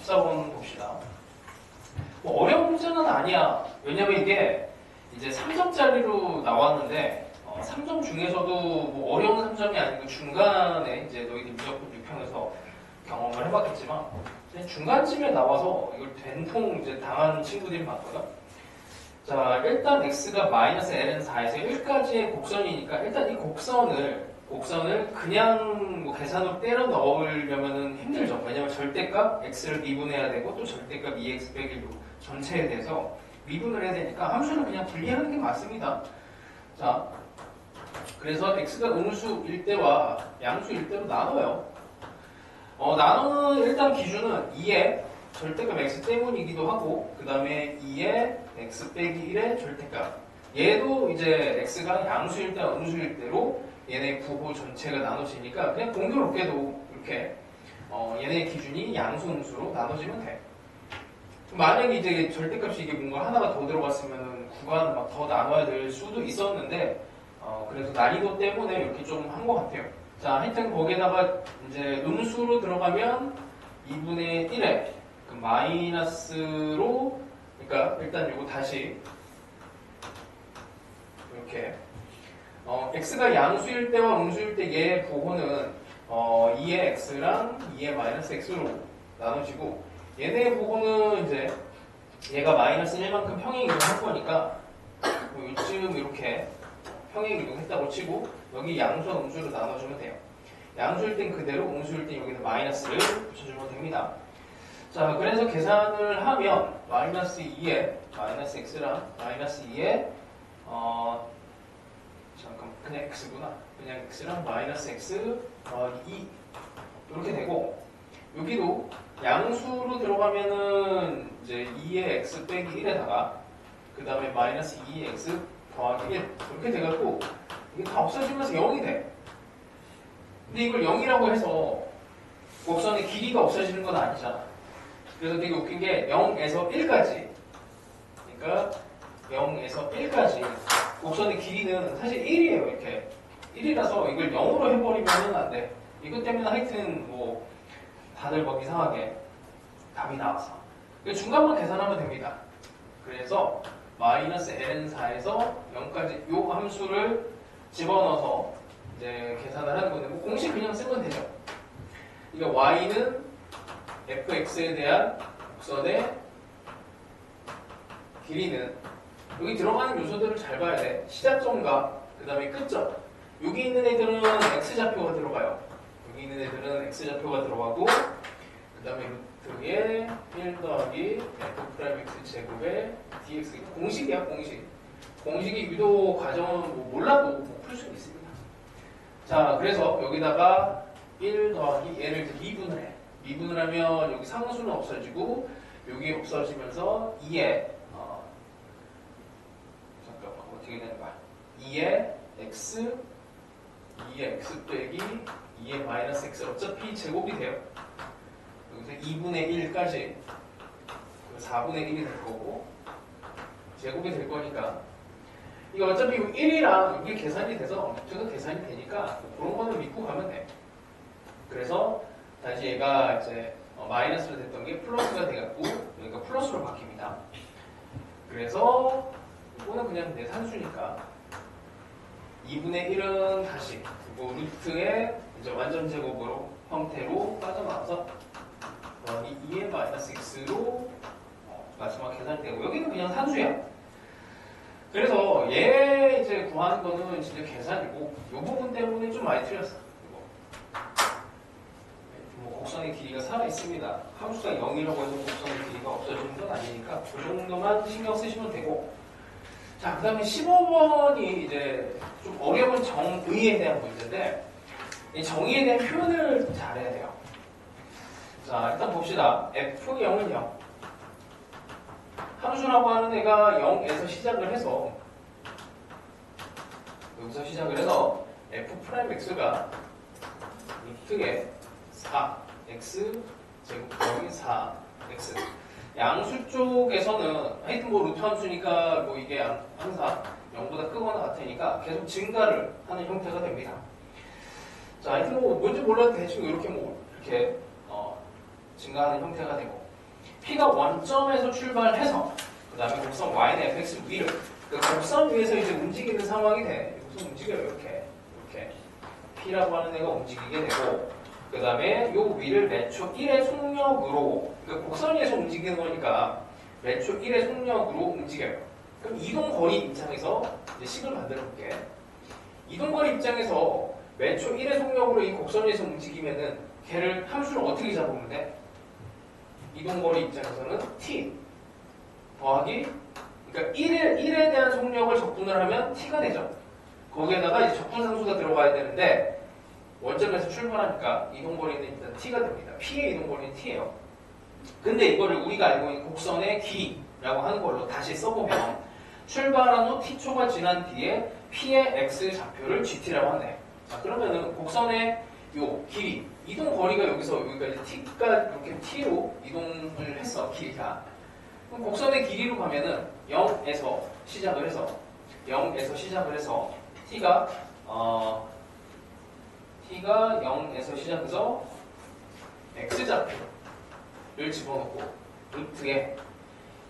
14번 봅시다. 뭐 어려운 문제는 아니야. 왜냐면 이게 이제 3점짜리로 나왔는데 3점 중에서도 뭐 어려운 3점이 아니고 중간에 이제 너희들 무조건 6평에서 경험을 해봤겠지만 중간쯤에 나와서 이걸 된통 이제 당한 친구들이 많거든. 자, 일단 x가 마이너스 ln 4에서 1까지의 곡선이니까 일단 이 곡선을 그냥 뭐 계산으로 때려 넣으려면은 힘들죠. 왜냐면 절대값 x를 미분해야 되고 또 절대값 2x 빼기 6 전체에 대해서 미분을 해야 되니까 함수를 그냥 분리하는 게 맞습니다. 자, 그래서 x가 음수일 때와 양수일 때로 나눠요. 나누는 일단 기준은 2의 절대값 x 때문이기도 하고 그 다음에 2의 x 빼기 1의 절대값. 얘도 이제 x가 양수일 때와 음수일 때로 얘네 부호 전체가 나눠지니까 그냥 공교롭게도 이렇게 얘네 기준이 양수 음수로 나눠지면 돼. 만약에 이제 절대값이 이게 뭔가 하나가 더 들어갔으면 구간을 막 더 나눠야 될 수도 있었는데 그래서 난이도 때문에 이렇게 좀 한 것 같아요. 자, 하여튼 거기에다가 이제 음수로 들어가면 2분의 1에 그 마이너스로 그러니까 일단 이거 다시 이렇게 x가 양수일 때와 음수일 때 얘의 부호는 2의 x랑 2의 마이너스 x로 나눠지고 얘네의 부호는 이제 얘가 마이너스 1만큼 평행 이동할 거니까 뭐 이쯤 이렇게 평행 이동했다고 치고 여기 양수와 음수로 나눠주면 돼요. 양수일 땐 그대로 음수일 땐 여기다 마이너스를 붙여주면 됩니다. 자, 그래서 계산을 하면 마이너스 2에 마이너스 x랑 마이너스 2에 잠깐 그냥 x구나. 그냥 x랑 마이너스 x 2 이렇게 되고 여기도 양수로 들어가면은 이제 2의 x 빼기 1에다가 그 다음에 마이너스 2의 x 더하기 1 이렇게 돼갖고 이게 다 없어지면서 0이 돼. 근데 이걸 0이라고 해서 곡선의 길이가 없어지는 건 아니잖아. 그래서 되게 웃긴 게 0에서 1까지 그러니까 0에서 1까지 곡선의 길이는 사실 1이에요. 이렇게 1이라서 이걸 0으로 해버리면 안 돼. 이것 때문에 하여튼 뭐 다들 막 이상하게 답이 나왔어. 중간만 계산하면 됩니다. 그래서 마이너스 ln4에서 0까지 요 함수를 집어넣어서 이제 계산을 하는 건데 뭐 공식 그냥 쓰면 되죠. 그러니까 y는 fx에 대한 곡선의 길이는 여기 들어가는 요소들을 잘 봐야 돼. 시작점과 그 다음에 끝점. 여기 있는 애들은 x좌표가 들어가요. 여기 있는 애들은 x좌표가 들어가고 그 다음에 루트에 1 더하기 f'x 제곱에 dx 공식이야. 공식이 유도 과정은 뭐 몰라도 뭐 풀 수 있습니다. 자, 그래서 여기다가 1 더하기 얘를 미분을 해. 미분을 하면 여기 상수는 없어지고 여기 없어지면서 2에 잠깐만 어떻게 되는 거야? 2에 x 2의 x 빼기 2의 마이너스 x 어차피 제곱이 돼요. 여기서 2분의 1까지 4분의 1이 될 거고 제곱이 될 거니까 이거 어차피 1이랑 여기 계산이 돼서 루트가 계산이 되니까 그런 거는 믿고 가면 돼. 그래서 다시 얘가 이제 마이너스로 됐던 게 플러스가 돼갖고 여기가 플러스로 바뀝니다. 그래서 이거는 그냥 내 산수니까 2분의 1은 다시 그리고 루트의 이제 완전 제곱으로 형태로 빠져나와서 2의 마이너스 x로 마지막 계산되고 여기는 그냥 산수야. 그래서 얘 이제 구하는 거는 진짜 계산이고 이 부분 때문에 좀 많이 틀렸어. 뭐 곡선의 길이가 살아 있습니다. 함수가 0이라고 해서 곡선의 길이가 없어지는 건 아니니까 그 정도만 신경 쓰시면 되고. 자, 그 다음에 15번이 이제 좀 어려운 정의에 대한 문제인데 이 정의에 대한 표현을 잘해야 돼요. 자, 일단 봅시다. f0은 0. 함수라고 하는 애가 0에서 시작을 해서 여기서 시작을 해서 f'x가 루트에 4x 제곱 더하기 4x 양수 쪽에서는 하여튼 뭐 루트 함수니까 뭐 이게 항상 0보다 크거나 같으니까 계속 증가를 하는 형태가 됩니다. 자, 하여튼 뭐 뭔지 몰라도 대충 이렇게 뭐 이렇게 증가하는 형태가 되고 P가 원점에서 출발해서 그 다음에 곡선 Y는 fx 위를 그 곡선 위에서 이제 움직이는 상황이 돼. 곡선 움직여요. 이렇게 P라고 하는 애가 움직이게 되고 그 다음에 요 위를 매초 1의 속력으로 그러니까 곡선 위에서 움직이는 거니까 매초 1의 속력으로 움직여요. 그럼 이동거리 입장에서 이제 식을 만들어 볼게. 이동거리 입장에서 매초 1의 속력으로 이 곡선 위에서 움직이면은 걔를 함수를 어떻게 잡으면 돼? 이동거리 입장에서는 t 더하기 그러니까 1에 대한 속력을 적분을 하면 t가 되죠. 거기에다가 이제 적분상수가 들어가야 되는데 원점에서 출발하니까 이동거리는 일단 t가 됩니다. p의 이동거리는 t예요. 근데 이거를 우리가 알고 있는 곡선의 길이라고 하는 걸로 다시 써보면 출발한 후 t초가 지난 뒤에 p의 x 좌표를 gt라고 하네. 자 그러면은 곡선의 요 길이 이동 거리가 여기까지 t가 이렇게 t로 이동을 했어. 길이가. 그럼 곡선의 길이로 가면은 0에서 시작을 해서 t가 0에서 시작해서 x좌표를 집어넣고 루트에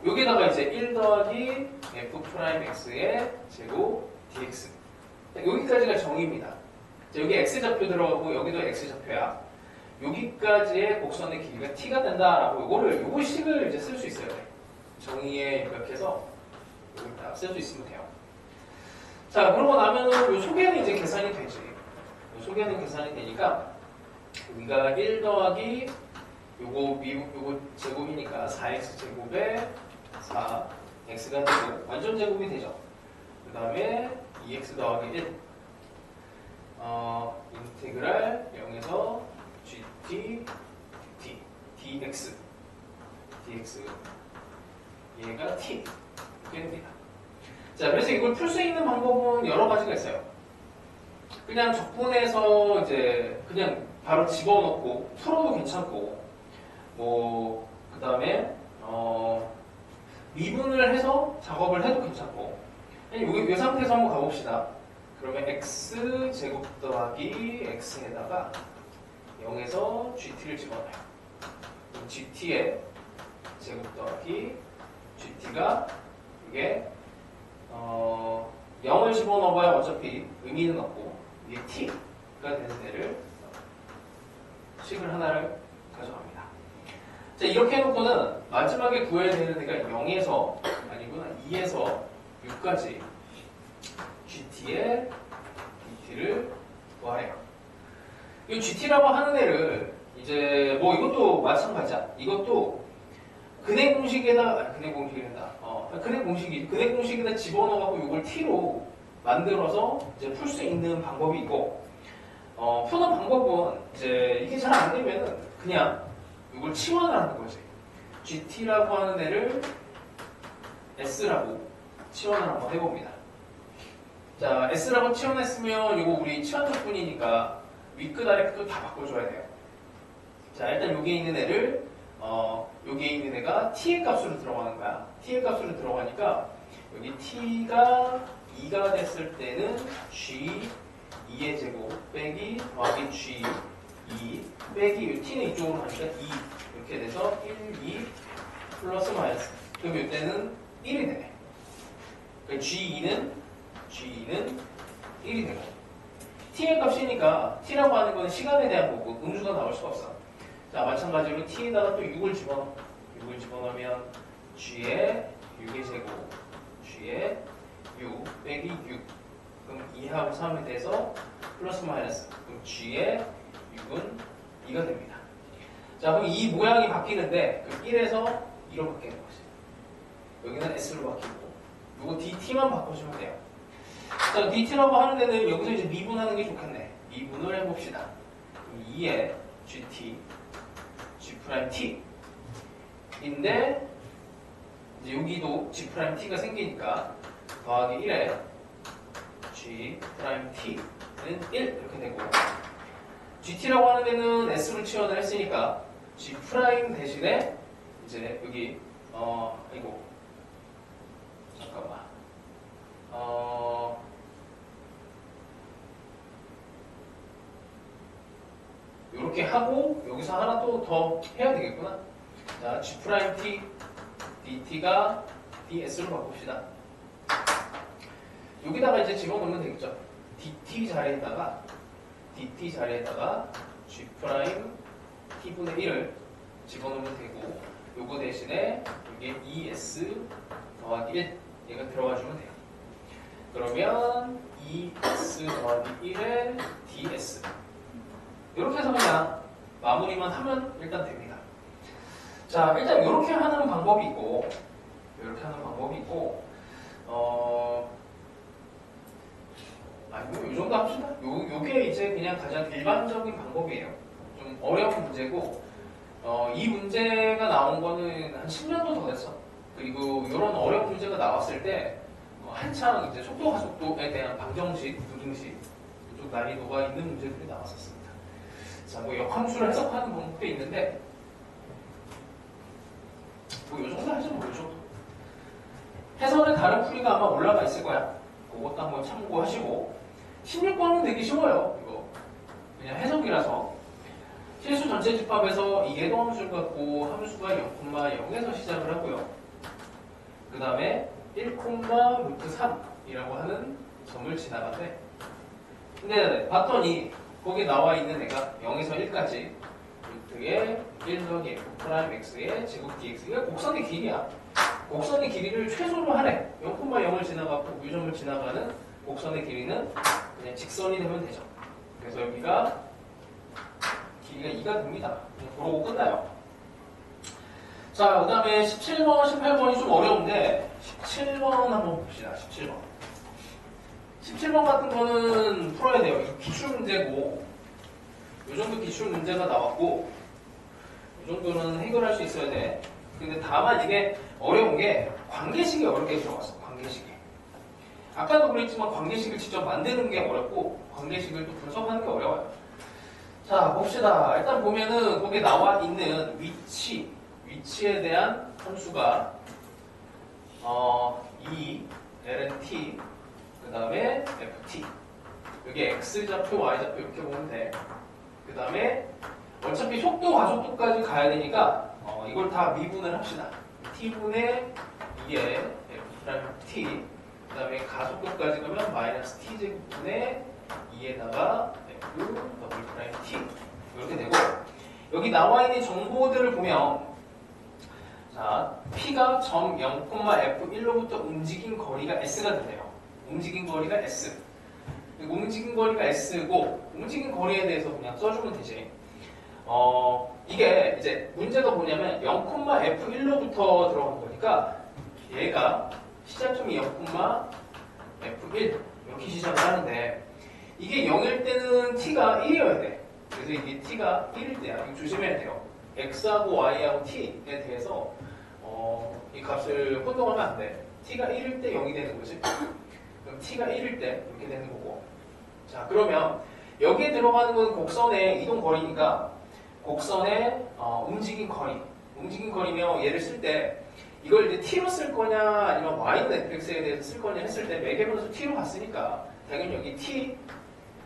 여기다가 이제 1 더하기 f'x의 제곱 dx 여기까지가 정의입니다. 자, 여기 x좌표 들어가고 여기도 x좌표야. 여기까지의 곡선의 길이가 t가 된다라고 요거 식을 이제 쓸 수 있어요. 정의에 입력해서 여기다 쓸 수 있으면 돼요. 자, 그러고 나면은 요 소개는 이제 계산이 되지. 요 소개는 계산이 되니까 여기가 1 더하기 요거 제곱이니까 4x 제곱에 4x가 되고 완전 제곱이 되죠. 그 다음에 2x 더하기 1 인테그랄 0에서 gt dx 얘가 t 이렇게 됩니다. 자, 그래서 이걸 풀 수 있는 방법은 여러 가지가 있어요. 그냥 적분해서 이제 그냥 바로 집어넣고 풀어도 괜찮고 그 다음에 미분을 해서 작업을 해도 괜찮고 이 상태에서 한번 가봅시다. 그러면 x 제곱 더하기 x에다가 0에서 gt를 집어넣어요. 그럼 gt의 제곱 더하기 gt가 이게 0을 집어넣어봐야 어차피 의미는 없고 이게 t가 되는 데를 식을 하나를 가져갑니다. 자, 이렇게 해놓고는 마지막에 구해야 되는 데가 0에서 아니구나 2에서 6까지 GT의 DT를 구하래요. 이 GT라고 하는 애를 이제 이것도 마찬가지야. 이것도 근해 공식에다 근해 공식에다 집어넣어갖고 이걸 T로 만들어서 이제 풀 수 있는 방법이 있고 푸는 방법은 이제 이게 잘 안 되면은 그냥 이걸 치환을 하는 거지. GT라고 하는 애를 S라고 치환을 한번 해봅니다. 자, S라고 치환했으면 이거 우리 치환 적분이니까 윗끝 아래끝 다 바꿔줘야 돼요. 자, 일단 여기에 있는 애를 여기에 있는 애가 t의 값으로 들어가는 거야. t의 값으로 들어가니까 여기 t가 2가 됐을 때는 g 2의 제곱 빼기 더하기 g 2 빼기 t는 이쪽으로 가니까 2 이렇게 돼서 1, 2 플러스 마이너스. 그럼 이때는 1이 되네. 그러니까 G2는 1이 되고 t의 값이니까 t라고 하는 건 시간에 대한 거고 음수가 나올 수가 없어. 자, 마찬가지로 t에다가 또 6을 집어넣으면 g의 6의 제곱 g의 6 빼기 6 그럼 2하고 3에 대해서 플러스 마이너스 그럼 g의 6은 2가 됩니다. 자, 그럼 이 모양이 바뀌는데 1에서 2로 바뀌는 거지. 여기는 s로 바뀌고 요거 dt만 바꿔주면 돼요. 자, dt라고 하는 데는 여기서 이제 미분하는 게 좋겠네. 미분을 해봅시다. 그럼 2에 gt g't 인데 이제 여기도 g't가 생기니까 더하기 1에 g't는 1 이렇게 되고 gt라고 하는 데는 s로 치환을 했으니까 g' 대신에 이제 여기 이거 잠깐만 이렇게 하고 여기서 하나 또 더 해야 되겠구나. 자, G'T dt가 ds로 바꿉시다. 여기다가 이제 집어넣으면 되겠죠. dt 자리에다가 G'T분의 1을 집어넣으면 되고, 요거 대신에 이게 ES 더하기 1 얘가 들어가주면 돼요. 그러면 ES 더하기 1에 DS 이렇게 해서 그냥 마무리만 하면 일단 됩니다. 자, 일단 이렇게 하는 방법이 있고, 이 정도 합시다. 요게 이제 그냥 가장 일반적인 방법이에요. 좀 어려운 문제고, 이 문제가 나온 거는 한 10년도 더 됐어. 그리고 이런 어려운 문제가 나왔을 때, 한창 이제 속도 가속도에 대한 방정식, 부등식, 좀 난이도가 있는 문제들이 나왔었습니다. 자, 뭐 역함수를 해석하는 방법도 있는데, 뭐 이 정도 하죠, 뭐 이 정도. 해설의 다른 풀이가 아마 올라가 있을 거야. 그것도 한번 참고하시고. 16번은 되게 쉬워요, 이거. 그냥 해석이라서. 실수 전체 집합에서 이해도 함수를 갖고 함수가 0,0에서 시작을 하고요. 그 다음에 1,√3이라고 하는 점을 지나가는데, 근데 봤더니 거기 나와 있는 애가 0에서 1까지 루트의 1 더하기 F'X의 제곱 dx. 이게 곡선의 길이야. 곡선의 길이를 최소로 하래. 0,0을 지나가고 뮤점을 지나가는 곡선의 길이는 그냥 직선이 되면 되죠. 그래서 여기가 길이가 2가 됩니다. 그러고 끝나요. 자, 그 다음에 17번, 18번이 좀 어려운데 17번 한번 봅시다. 17번. 17번 같은 거는 풀어야 돼요. 이 기출 문제고, 이 정도 기출 문제가 나왔고, 이 정도는 해결할 수 있어야 돼. 근데 다만 이게 어려운 게 관계식이 어렵게 들어갔어. 관계식이. 아까도 그랬지만 관계식을 직접 만드는 게 어렵고, 관계식을 또 분석하는 게 어려워요. 자, 봅시다. 일단 보면은 거기 나와 있는 위치에 대한 함수가 E, LNT, 그 다음에 FT. 여기 X좌표, Y좌표 이렇게 보면 돼. 그 다음에 어차피 속도, 가속도까지 가야 되니까 이걸 다 미분을 합시다. T분의 2의 F'T, 그 다음에 가속도까지 가면 마이너스 T제곱분의 2에다가 F'T 이렇게 되고, 여기 나와 있는 정보들을 보면, 자, P가 점 0,F1로부터 움직인 거리가 S가 된대요. 움직인 거리가 S. 움직인 거리가 S고, 움직인 거리에 대해서 그냥 써주면 되지. 이게 이제 문제가 뭐냐면 0,F1로부터 들어간 거니까 얘가 시작점이 0,F1 이렇게 시작을 하는데, 이게 0일 때는 T가 1이어야 돼. 그래서 이게 T가 1일 때야. 이거 조심해야 돼요. X하고 Y하고 T에 대해서 이 값을 혼동하면 안 돼. T가 1일 때 0이 되는 거지. 그럼 T가 1일 때 이렇게 되는 거고. 자, 그러면 여기에 들어가는 건 곡선의 이동 거리니까 곡선의 움직인 거리. 움직인 거리면 얘를 쓸 때 이걸 이제 T로 쓸 거냐 아니면 Y는 fx에 대해서 쓸 거냐 했을 때 매개변수 T로 갔으니까 당연히 여기 T에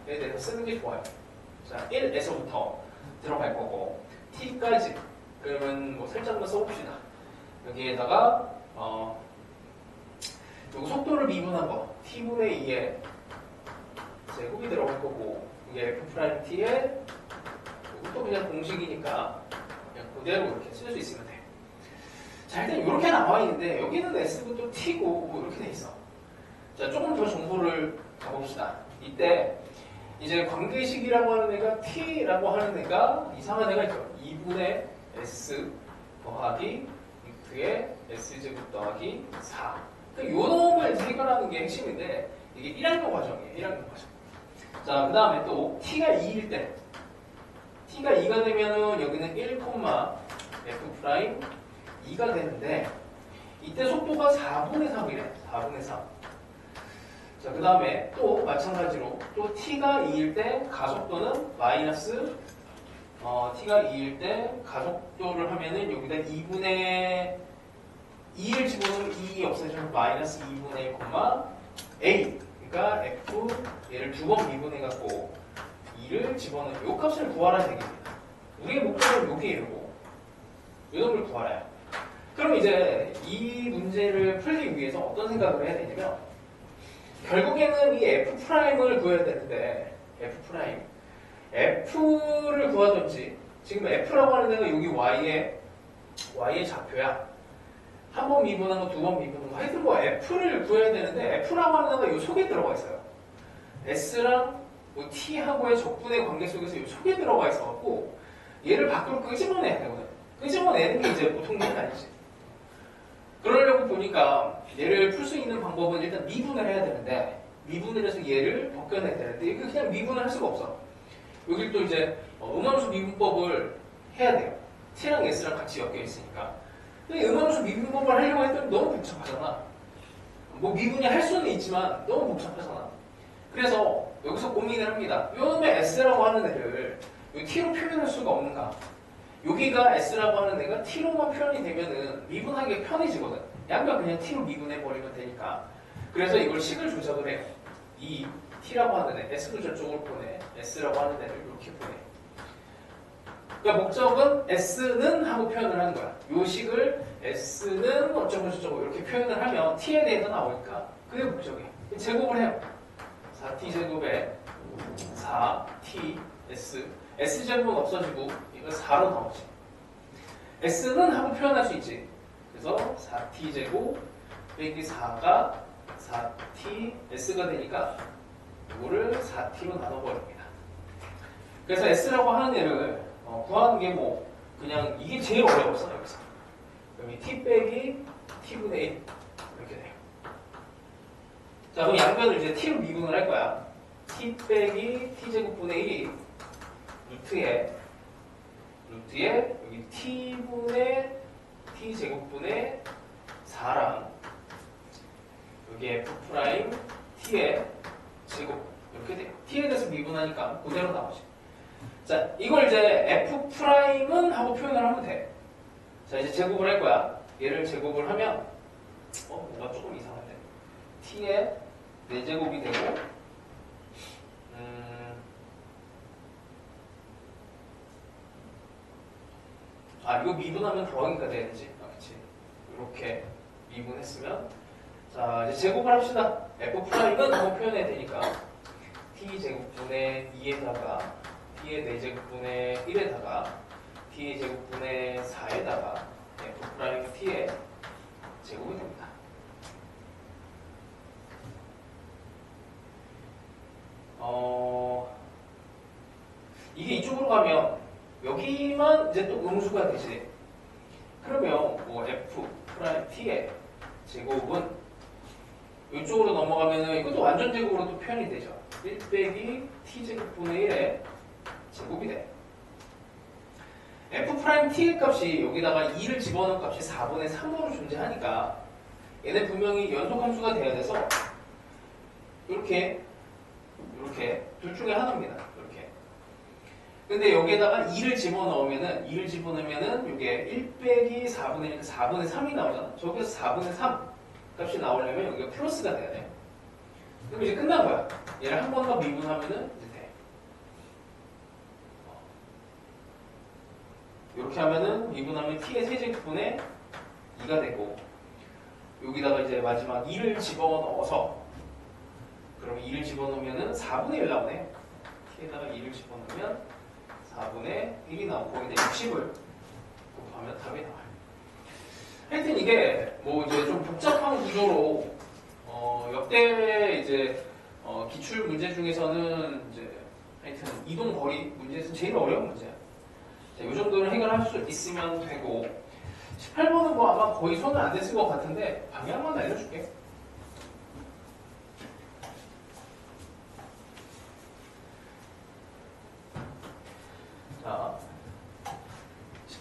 대해서 쓰는 게 좋아요. 자, 1에서부터 들어갈 거고 T까지. 그러면 뭐 살짝만 써봅시다. 여기에다가 요거 속도를 미분한 거 T분의 2에 제곱이 들어갈 거고, 이게 F'T에 이것도 그냥 공식이니까 그냥 그대로 이렇게 쓸 수 있으면 돼. 자, 일단 이렇게 나와 있는데 여기는 S고 또 T고 뭐 이렇게 돼 있어. 자, 조금 더 정보를 가봅시다. 이때 이제 관계식이라고 하는 애가 T라고 하는 애가 이상한 애가 있죠. 2분의 S 더하기 6의 S제곱 더하기 4. 그러니까 요 놈을 해결하는 게 핵심인데 이게 1학년 과정이에요. 1학년 과정. 자, 그 다음에 또 T가 2일 때, T가 2가 되면은 여기는 1, F' 2가 되는데 이때 속도가 4분의 3이래. 4분의 3. 자, 그 다음에 또 마찬가지로 또 T가 2일 때 가속도는 마이너스 T가 2일 때 가속도를 하면은 여기다 2분의 2를 집어넣으면 2 없애주면 마이너스 2분의 1, A. 그러니까 F 얘를 두 번 미분해갖고 2를 집어넣으면 이 값을 구하라는 얘기입니다. 우리의 목표는 여기에요. 이 놈을 구하래요. 그럼 이제 이 문제를 풀기 위해서 어떤 생각을 해야 되냐면 결국에는 이 F'을 구해야 되는데 F를 구하든지 지금 F라고 하는 데가 여기 Y의 좌표야. 한 번 미분한 거, 두 번 미분한 거. 하여튼 뭐 F를 구해야 되는데 F라고 하는 데가 이 속에 들어가 있어요. S랑 뭐 T하고의 적분의 관계 속에서 이 속에 들어가 있어갖고 얘를 밖으로 끄집어내야 되거든. 끄집어내는 게 이제 보통 일이 아니지. 그러려고 보니까 얘를 풀 수 있는 방법은 일단 미분을 해야 되는데 미분을 해서 얘를 벗겨내야 되는데 이거 그냥 미분을 할 수가 없어. 여기 또 이제 음함수 미분법을 해야 돼요. T랑 S랑 같이 엮여 있으니까. 근데 음함수 미분법을 하려고 했더니 너무 복잡하잖아. 뭐 미분이 할 수는 있지만 너무 복잡하잖아. 그래서 여기서 고민을 합니다. 요놈의 S라고 하는 애를 T로 표현할 수가 없는가? 여기가 S라고 하는 애가 T로만 표현이 되면은 미분하기가 편해지거든. 양변 그냥 T로 미분해버리면 되니까. 그래서 이걸 식을 조작을 해요. 이 T라고 하는 애, S도 저쪽으로 보내. S라고 하는 애를 이렇게 보내. 그러니까 목적은 S는 하고 표현을 하는 거야. 요 식을 S는 어쩌고 저쩌고 이렇게 표현을 하면 T에 대해서 나오니까 그게 목적이에요. 제곱을 해요. 4T제곱에 4T S S제곱은 없어지고 이거 4로 나오지. S는 하고 표현할 수 있지. 그래서 4T제곱 빼기 4가 4T S가 되니까 이거를 4T로 나눠버립니다. 그래서 S라고 하는 애를 구하는 게 뭐 그냥 이게 제일 어려웠어 여기서. 여기 T 빼기 T분의 1 이렇게 돼요. 자 그럼 양변을 이제 T로 미분을 할 거야. T 빼기 T제곱분의 1이 루트에 여기 T분의 T제곱분의 4랑 여기 F' T의 제곱 이렇게 돼요. T에 대해서 미분하니까 그대로 나오지. 자 이걸 이제 F'은 하고 표현을 하면 돼. 자 이제 제곱을 할 거야. 얘를 제곱을 하면 뭔가 조금 이상한데 T의 4제곱이 되고 이거 미분하면 더하기가 돼야지. 그치? 이렇게 미분했으면 자 이제 제곱을 합시다. F'은 하고 표현해야 되니까 T제곱분의 2에다가 T의 4제곱분의 1에다가 T의 제곱분의 4에다가 F' T의 제곱이 됩니다. 이게 이쪽으로 가면 여기만 이제 또 음수가 되지. 그러면 뭐 F' T의 제곱은 이쪽으로 넘어가면은 이것도 완전 제곱으로 또 표현이 되죠. 1 빼기 T제곱분의 1의 제곱이 돼. F' T의 값이 여기다가 2를 집어넣은 값이 4분의 3으로 존재하니까 얘네 분명히 연속함수가 돼야 돼서 이렇게 둘 중에 하나입니다. 이렇게. 근데 여기에다가 2를 집어넣으면은 이게 1 빼기 4분의 3이 나오잖아. 저기서 4분의 3 값이 나오려면 여기가 플러스가 돼야 돼. 그럼 이제 끝난 거야. 얘를 한 번 더 미분하면은 이제 돼. 이렇게 하면은 미분하면 t의 세제곱분의 2가 되고 여기다가 이제 마지막 2를 집어넣어서 그럼 2를 집어넣으면은 4분의 1 나오네. t에다가 2를 집어넣으면 4분의 1이 나오고 거기다 60을 곱하면 답이 나와요. 하여튼 이게 뭐 이제 좀 복잡한 구조로 역대 이제 기출 문제 중에서는 이제 하여튼 이동 거리 문제에서 제일 어려운 문제야. 자, 이 정도는 해결할 수 있으면 되고 18번은 뭐 아마 거의 손을 안 댔을 것 같은데 방향만 알려줄게. 자,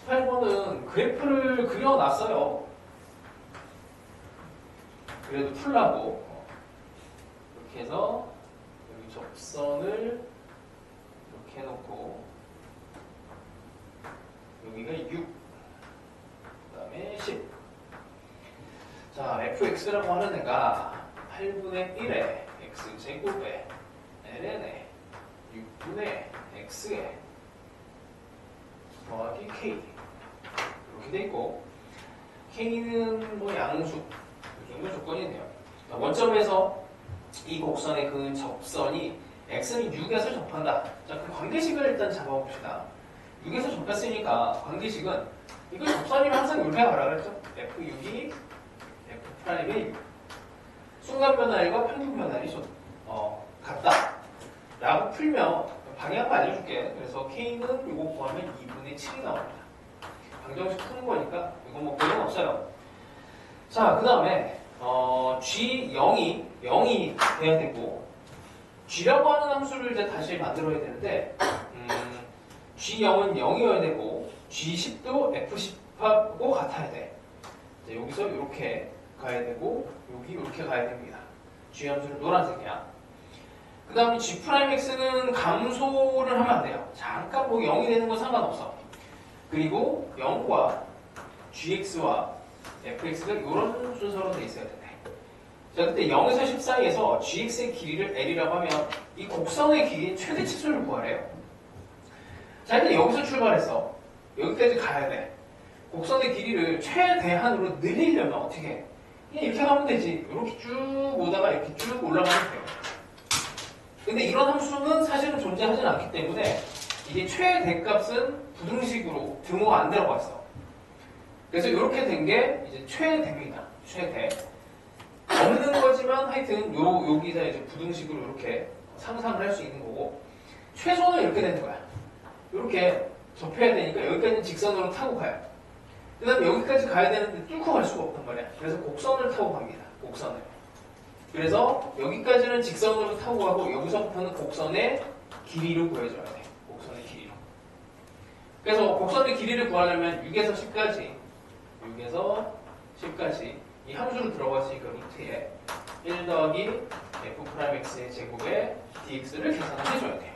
18번은 그래프를 그려놨어요. 그래도 풀라고 이렇게 해서 여기 접선을 이렇게 해놓고 여기가 6 그 다음에 10. 자, fx라고 하는 애가 8분의 1에 x제곱에 ln에 6분의 x에 더하기 k 이렇게 이렇게 돼 있고 K는 뭐 양수 이 정도 조건이네요. 원점에서 이 곡선의 그 접선이 X는 6에서 접한다. 자, 그 관계식을 일단 잡아봅시다. 6에서 접했으니까 관계식은 이걸 접선이면 항상 이렇게 가라 그랬죠? F6이 F'의 6. 순간 변화율과 평균 변화율이 같다. 라고 풀면 방향만 알려줄게. 그래서 K는 이거 구하면 2분의 7이 나옵니다. 방정식 푸는 거니까 이거 뭐 별건 없어요. 자, 그 다음에 G0이 0이 돼야 되고 G라고 하는 함수를 이제 다시 만들어야 되는데 G0은 0이어야 되고 G10도 F10하고 같아야 돼. 이제 여기서 이렇게 가야 되고 여기 이렇게 가야 됩니다. G 함수는 노란색이야. 그 다음에 G'X는 감소를 하면 안 돼요. 잠깐 뭐 0이 되는 건 상관없어. 그리고 0과 GX와 FX가 이런 순서로 돼 있어야 되네. 자, 그때 0에서 10 사이에서 GX의 길이를 L이라고 하면 이 곡선의 길이의 최대 치수를 구하래요. 자, 일단 여기서 출발했어. 여기까지 가야 돼. 곡선의 길이를 최대한으로 늘리려면 어떻게 해? 그냥 이렇게 가면 되지. 이렇게 쭉 오다가 이렇게 쭉 올라가면 돼요. 근데 이런 함수는 사실은 존재하지 않기 때문에 이게 최대값은 부등식으로 등호가 안 들어가 있어. 그래서 이렇게 된 게 이제 최대입니다. 최대. 없는 거지만 하여튼 여기서 이제 부등식으로 이렇게 상상을 할 수 있는 거고 최소는 이렇게 되는 거야. 이렇게 접해야 되니까 여기까지는 직선으로 타고 가요. 그 다음에 여기까지 가야 되는데 뚫고 갈 수가 없단 말이야. 그래서 곡선을 타고 갑니다. 곡선을. 그래서 여기까지는 직선으로 타고 가고 여기서부터는 곡선의 길이를 구해줘야 돼. 곡선의 길이로. 그래서 곡선의 길이를 구하려면 6에서 10까지 이 함수로 들어갔으니까 루트에 1 더하기 F'X의 제곱에 dx를 계산을 해줘야 돼.